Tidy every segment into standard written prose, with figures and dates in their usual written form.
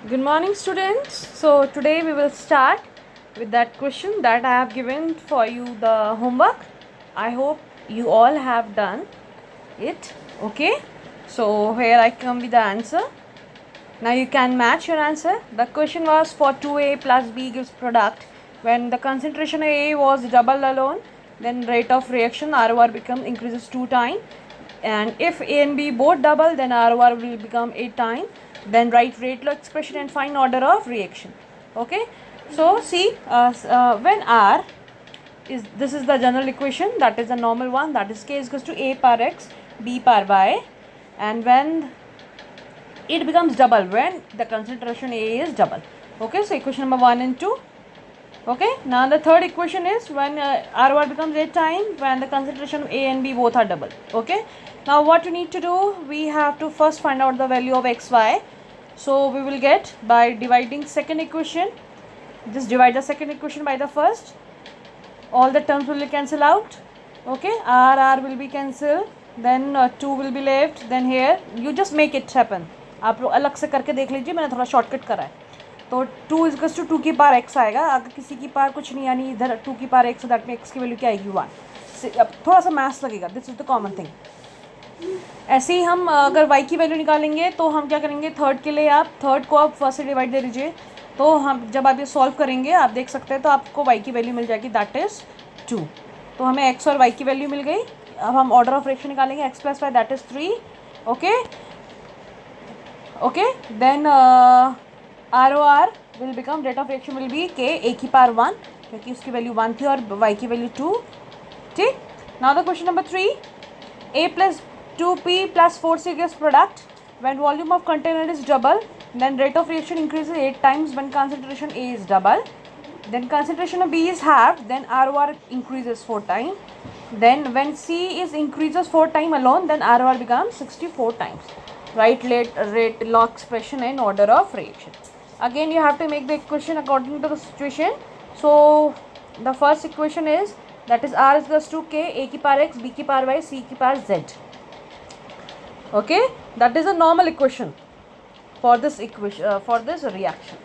Good morning, students. So, today we will start with that question that I have given for you the homework. I hope you all have done it. Okay. So, here I come with the answer. Now, you can match your answer. The question was for 2A plus B gives product. When the concentration of A was double alone, then rate of reaction ROR become increases 2 times. And if A and B both double, then ROR will become 8 times. Then write rate law expression and find order of reaction. Okay. So see, when R is, this is the general equation, that is the normal one, that is K is equals to A power X B power Y, and when it becomes double, when the concentration A is double. Okay, so equation number 1 and 2. Okay, now the third equation is when ROR becomes 8 times when the concentration of A and B both are double. Okay, now what you need to do, we have to first find out the value of XY. So we will get by dividing second equation. Just divide the second equation by the first. All the terms will cancel out. Okay, R will be cancelled. Then 2 will be left. Then here you just make it happen. आप लोग अलग से करके देख लीजिए, मैंने थोड़ा shortcut करा है. तो 2 इज टू 2 की पावर एक्स आएगा. अगर किसी की पावर कुछ नहीं यानी इधर 2 की पावर एक्स, दैट में एक्स की वैल्यू क्या आएगी 1. अब थोड़ा सा मैथ्स लगेगा, this is the common thing. ऐसे ही हम अगर y की वैल्यू निकालेंगे तो हम क्या करेंगे, थर्ड के लिए आप थर्ड को आप फर्स्ट से डिवाइड दे दीजिए. तो हम जब आप ये सॉल्व करेंगे आप देख सकते हैं तो आपको y की वैल्यू मिल जाएगी, दैट इज़ 2. तो हमें x और y की वैल्यू मिल गई. अब हम ऑर्डर ऑफ रिएक्शन निकालेंगे, x plus Y that is 3. Okay then ROR will become, rate of reaction will be k a की पावर 1 क्योंकि उसकी वैल्यू 1 थी और y की वैल्यू 2. ठीक. Now the question number 3. A plus 2P plus 4C gives product. When volume of container is double, then rate of reaction increases 8 times when concentration A is double. Then concentration of B is half, then ROR increases 4 times. Then when C is increases 4 times alone, then ROR becomes 64 times. Write rate law expression and order of reaction. Again you have to make the equation according to the situation. So the first equation is, that is R is equals to K A की power X B की power Y C की power Z. Okay, that is a normal equation for this equation, for this reaction.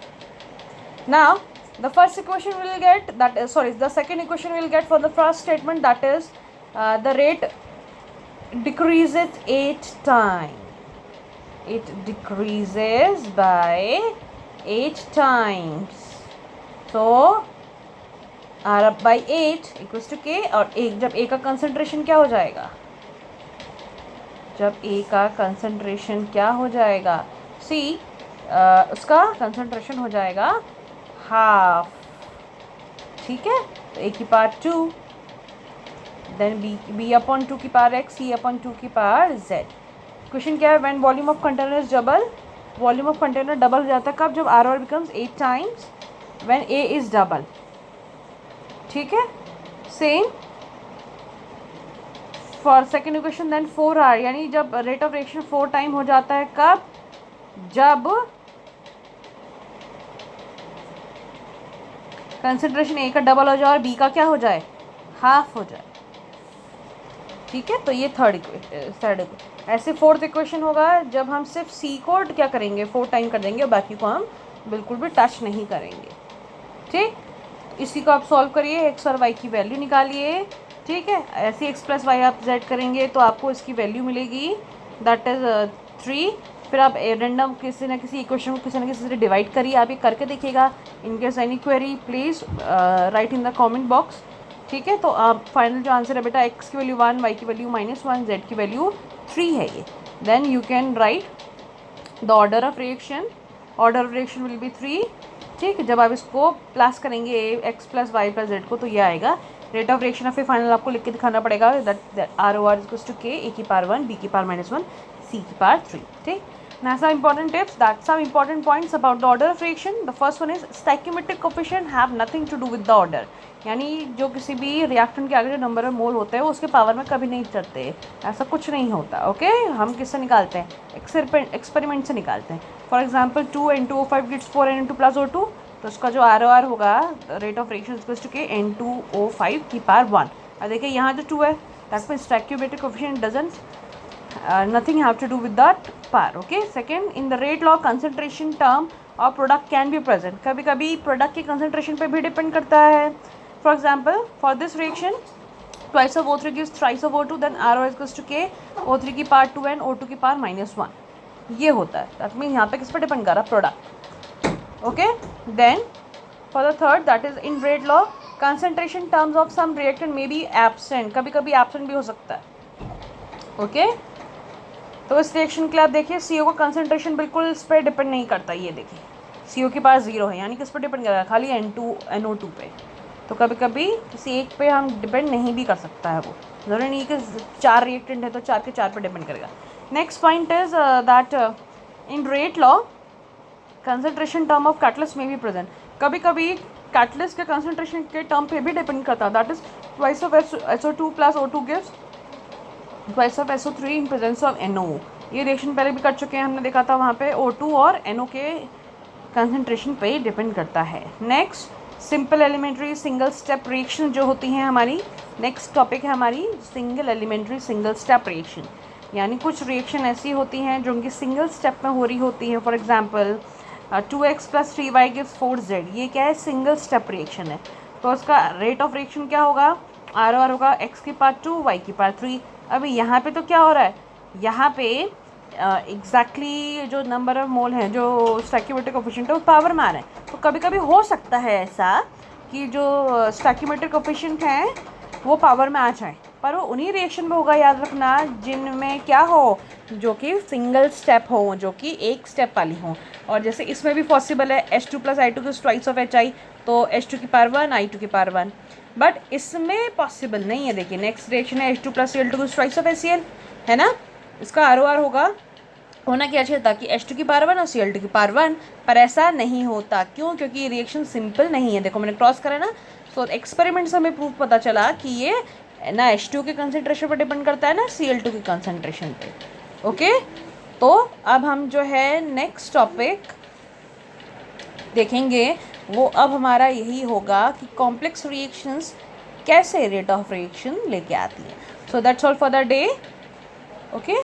Now the first equation we will get, that is, sorry, the second equation we will get for the first statement, that is the rate decreases 8 times. It decreases by 8 times. So R up by 8 equals to K. और एक जब A का concentration क्या हो जाएगा, जब A का concentration क्या हो जाएगा, C उसका कंसनट्रेशन हो जाएगा हाफ. ठीक है, तो A की पावर 2, देन B अपॉन 2 की पावर X, C अपॉन 2 की पावर Z. क्वेश्चन क्या है, when volume of container is double. Volume of container double हो जाता है कब, जब ROR becomes 8 times when A is double. ठीक है, same for second equation. Then 4R, यानी जब रेट ऑफ रिएक्शन 4 टाइम हो जाता है कब, जब कंसंट्रेशन A का डबल हो जाए और B का क्या हो जाए, हाफ हो जाए. ठीक है, तो ये थर्ड इक्वेशन. ऐसे फोर्थ इक्वेशन होगा जब हम सिर्फ C को क्या करेंगे, 4 टाइम कर देंगे और बाकी को हम बिल्कुल भी टच नहीं करेंगे. ठीक, इसी को आप सॉल्व करिए, x और y की वैल्यू निकालिए. ठीक है, ऐसे x प्लस वाई आप z करेंगे तो आपको इसकी वैल्यू मिलेगी, दैट इज़ 3. फिर आप रेंडम किसी ना किसी इक्वेशन को किसी ना किसी से डिवाइड करिए. आप ये करके देखिएगा. In case any query please write in the comment box. ठीक है, तो आप फाइनल जो आंसर है बेटा, x की वैल्यू 1, y की वैल्यू -1, z की वैल्यू 3 है ये. Then you can write the order of reaction. Order of reaction will be 3. ठीक है, जब आप इसको प्लस करेंगे x plus Y plus Z को तो ये आएगा. रेट ऑफ रिएक्शन फिर फाइनल आपको लिख के दिखाना पड़ेगा, that ROR equals to K A की पावर 1 B की पावर -1 C की पावर 3. ठीक. Now some important tips, that some important points about the order of reaction. The first one is stoichiometric coefficient have nothing to do with the order. यानी जो किसी भी reactant के आगे जो नंबर ऑफ मोल होते हैं वो उसके पावर में कभी नहीं चढ़ते, ऐसा कुछ नहीं होता. ओके, हम किससे निकालते हैं, एक्सपेरिमेंट से निकालते हैं. For example 2 N2O5 gives 4 N2+O2, तो उसका जो ROR होगा, rate of reaction equals to K N2O5 की पावर 1. अब देखिए यहाँ जो 2 है, that means stoichiometric coefficient doesn't nothing have to do with that power. Okay, second, in the rate law concentration term और प्रोडक्ट कैन बी प्रेजेंट। कभी कभी product के कंसंट्रेशन पे भी डिपेंड करता है। For example for this reaction twice of O3 gives thrice of O2, then RO is equals to K, O3 की power 2 and O2 की पावर -1। ये होता है, दैट मीन यहाँ पे किस पर डिपेंड कर रहा है, product. Okay, then for the third that is in rate law concentration terms of some reactant may be absent, कभी कभी एब्सेंट भी हो सकता है। ओके, तो इस रिएक्शन के लिए आप देखिए CO का कंसंट्रेशन बिल्कुल इस पर डिपेंड नहीं करता। ये देखिए CO के पास 0 है, यानी किस पर डिपेंड कर रहा है, खाली NO2 पे। तो कभी कभी किसी एक पे हम डिपेंड नहीं भी कर सकता है, वो ज़रूरी नहीं कि 4 रिएक्टेंट है तो 4 के 4 पे डिपेंड करेगा। Next point is that in rate law concentration term of catalyst में भी प्रेजेंट, कभी कभी कैटलिस्ट के कंसंट्रेशन के टर्म पे भी डिपेंड करता है। That is twice of SO2 plus O2 gives twice of SO3 in presence of NO। ये रिएक्शन पहले भी कर चुके हैं, हमने देखा था वहाँ पे O2 और NO के कंसंट्रेशन पे डिपेंड करता है। Next simple elementary single step reaction जो होती हैं हमारी, नेक्स्ट टॉपिक है हमारी single elementary single step reaction, यानी कुछ रिएक्शन ऐसी होती हैं जो उनकी सिंगल स्टेप में हो रही होती है। For example 2x + 3y gives 4z, ये क्या है, सिंगल स्टेप रिएक्शन है। तो उसका रेट ऑफ रिएक्शन क्या होगा, RR होगा x की पावर 2 y की पावर 3। अभी यहाँ पे तो क्या हो रहा है, यहाँ पे एग्जैक्टली जो नंबर ऑफ मोल है, जो स्टैक्योमेट्रिक कोफिशिएंट है, वो पावर में आ रहा है। तो कभी कभी हो सकता है ऐसा कि जो स्टैक्योमेट्रिक कोफिशिएंट हैं वो पावर में आ जाए, पर वो उन्हीं रिएक्शन में होगा, याद रखना, जिनमें क्या हो, जो कि सिंगल स्टेप हो, जो कि एक स्टेप वाली हो। और जैसे इसमें भी पॉसिबल है H2 + I2 gives twice of HI, तो H2 की पावर 1 I2 की पावर 1, बट इसमें पॉसिबल नहीं है। देखिए नेक्स्ट रिएक्शन है H2 + Cl2 gives twice of HCl, है ना। इसका ROR होना क्या चाहिए था कि H2 की पावर 1 और Cl2 की पावर 1, पर ऐसा नहीं होता। क्यों? क्योंकि ये रिएक्शन सिंपल नहीं है। देखो मैंने क्रॉस करा ना, तो एक्सपेरिमेंट से हमें प्रूफ पता चला कि ये ना H2 के कंसंट्रेशन पर डिपेंड करता है ना Cl2 के कंसंट्रेशन पे। ओके, तो अब हम जो है नेक्स्ट टॉपिक देखेंगे, वो अब हमारा यही होगा कि कॉम्प्लेक्स रिएक्शंस कैसे रेट ऑफ रिएक्शन लेके आती हैं। So that's all for the day. Okay.